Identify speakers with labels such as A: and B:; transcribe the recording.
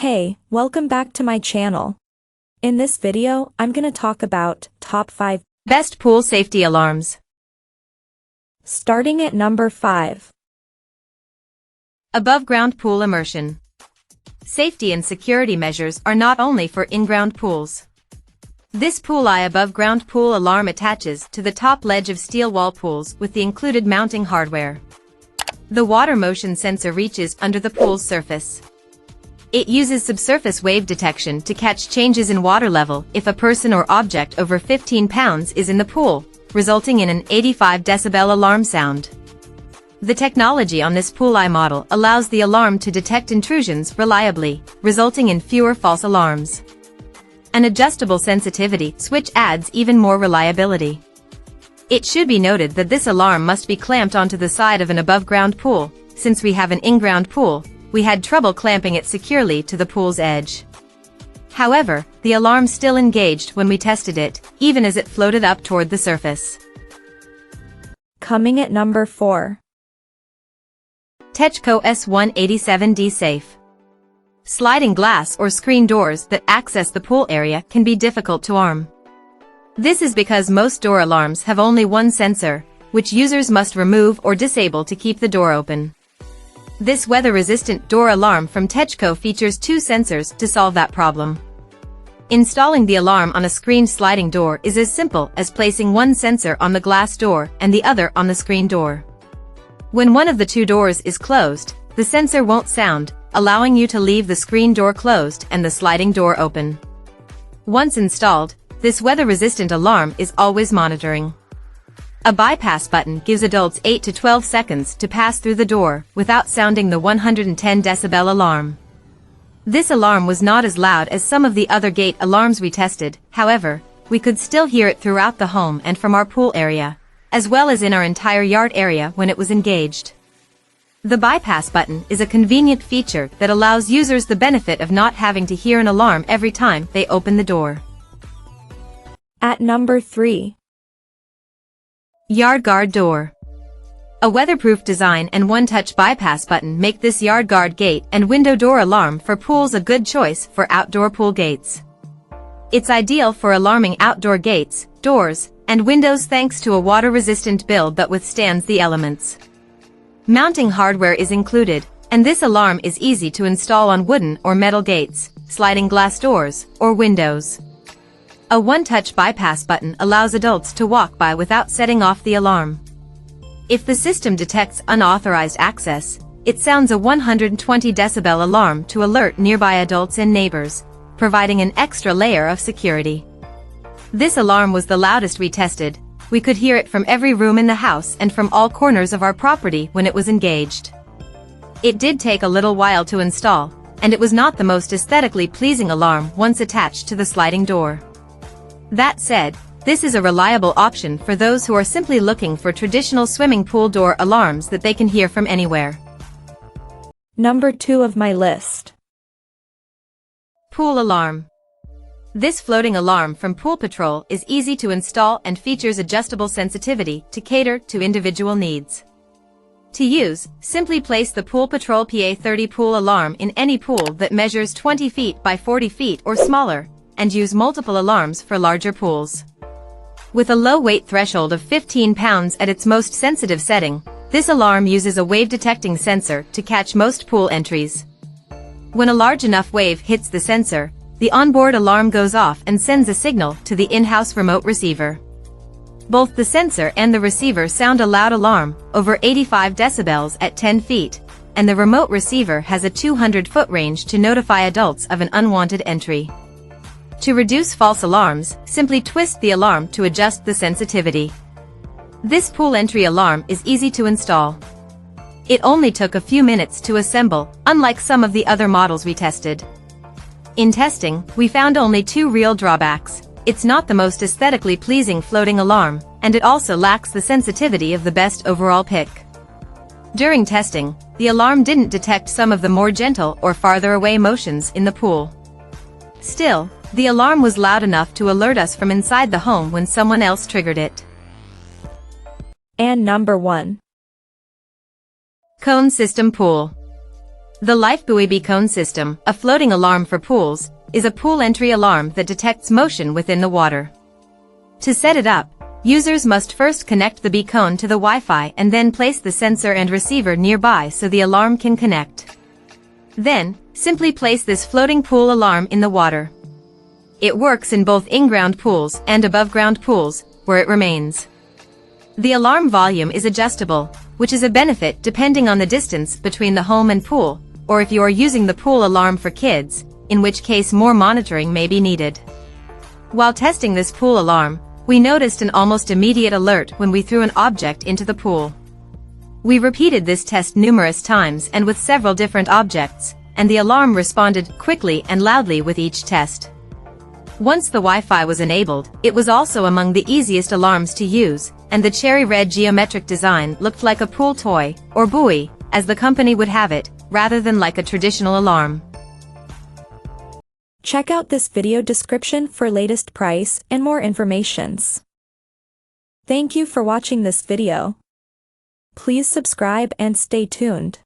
A: Hey, welcome back to my channel. In this video, I'm gonna talk about top 5
B: best pool safety alarms.
A: Starting at number 5.
B: Above-ground pool immersion. Safety and security measures are not only for in-ground pools. This PoolEye above-ground pool alarm attaches to the top ledge of steel wall pools with the included mounting hardware. The water motion sensor reaches under the pool's surface. It uses subsurface wave detection to catch changes in water level if a person or object over 15 pounds is in the pool, resulting in an 85 decibel alarm sound. The technology on this PoolEye model allows the alarm to detect intrusions reliably, resulting in fewer false alarms. An adjustable sensitivity switch adds even more reliability. It should be noted that this alarm must be clamped onto the side of an above-ground pool. Since we have an in-ground pool, we had trouble clamping it securely to the pool's edge. However, the alarm still engaged when we tested it, even as it floated up toward the surface.
A: Coming at number 4.
B: Techko S187D Safe. Sliding glass or screen doors that access the pool area can be difficult to arm. This is because most door alarms have only one sensor, which users must remove or disable to keep the door open. This weather-resistant door alarm from Techko features 2 sensors to solve that problem. Installing the alarm on a screened sliding door is as simple as placing one sensor on the glass door and the other on the screen door. When one of the 2 doors is closed, the sensor won't sound, allowing you to leave the screen door closed and the sliding door open. Once installed, this weather-resistant alarm is always monitoring. A bypass button gives adults 8 to 12 seconds to pass through the door without sounding the 110 decibel alarm. This alarm was not as loud as some of the other gate alarms we tested, however, we could still hear it throughout the home and from our pool area, as well as in our entire yard area when it was engaged. The bypass button is a convenient feature that allows users the benefit of not having to hear an alarm every time they open the door.
A: At number 3.
B: Yardgard door. A weatherproof design and one-touch bypass button make this Yardgard gate and window door alarm for pools a good choice for outdoor pool gates. It's ideal for alarming outdoor gates, doors, and windows thanks to a water-resistant build that withstands the elements. Mounting hardware is included, and this alarm is easy to install on wooden or metal gates, sliding glass doors, or windows. A one-touch bypass button allows adults to walk by without setting off the alarm. If the system detects unauthorized access, it sounds a 120 decibel alarm to alert nearby adults and neighbors, providing an extra layer of security. This alarm was the loudest we tested. We could hear it from every room in the house and from all corners of our property when it was engaged. It did take a little while to install, and it was not the most aesthetically pleasing alarm once attached to the sliding door. That said, this is a reliable option for those who are simply looking for traditional swimming pool door alarms that they can hear from anywhere.
A: Number 2 of my list.
B: Pool alarm. This floating alarm from Pool Patrol is easy to install and features adjustable sensitivity to cater to individual needs. To use, simply place the Pool Patrol PA30 pool alarm in any pool that measures 20 feet by 40 feet or smaller, and use multiple alarms for larger pools. With a low weight threshold of 15 pounds at its most sensitive setting, this alarm uses a wave-detecting sensor to catch most pool entries. When a large enough wave hits the sensor, the onboard alarm goes off and sends a signal to the in-house remote receiver. Both the sensor and the receiver sound a loud alarm, over 85 decibels at 10 feet, and the remote receiver has a 200-foot range to notify adults of an unwanted entry. To reduce false alarms, simply twist the alarm to adjust the sensitivity. This pool entry alarm is easy to install. It only took a few minutes to assemble, unlike some of the other models we tested. In testing, we found only 2 real drawbacks. It's not the most aesthetically pleasing floating alarm, and it also lacks the sensitivity of the best overall pick. During testing, the alarm didn't detect some of the more gentle or farther away motions in the pool. Still, the alarm was loud enough to alert us from inside the home when someone else triggered it.
A: And number 1.
B: Cone system pool. The LifeBuoy BCONE system, a floating alarm for pools, is a pool entry alarm that detects motion within the water. To set it up, users must first connect the BCONE to the Wi-Fi and then place the sensor and receiver nearby so the alarm can connect. Then, simply place this floating pool alarm in the water. It works in both in-ground pools and above-ground pools, where it remains. The alarm volume is adjustable, which is a benefit depending on the distance between the home and pool, or if you are using the pool alarm for kids, in which case more monitoring may be needed. While testing this pool alarm, we noticed an almost immediate alert when we threw an object into the pool. We repeated this test numerous times and with several different objects, and the alarm responded quickly and loudly with each test. Once the Wi-Fi was enabled, it was also among the easiest alarms to use, and the cherry red geometric design looked like a pool toy, or buoy, as the company would have it, rather than like a traditional alarm.
A: Check out this video description for latest price and more informations. Thank you for watching this video. Please subscribe and stay tuned.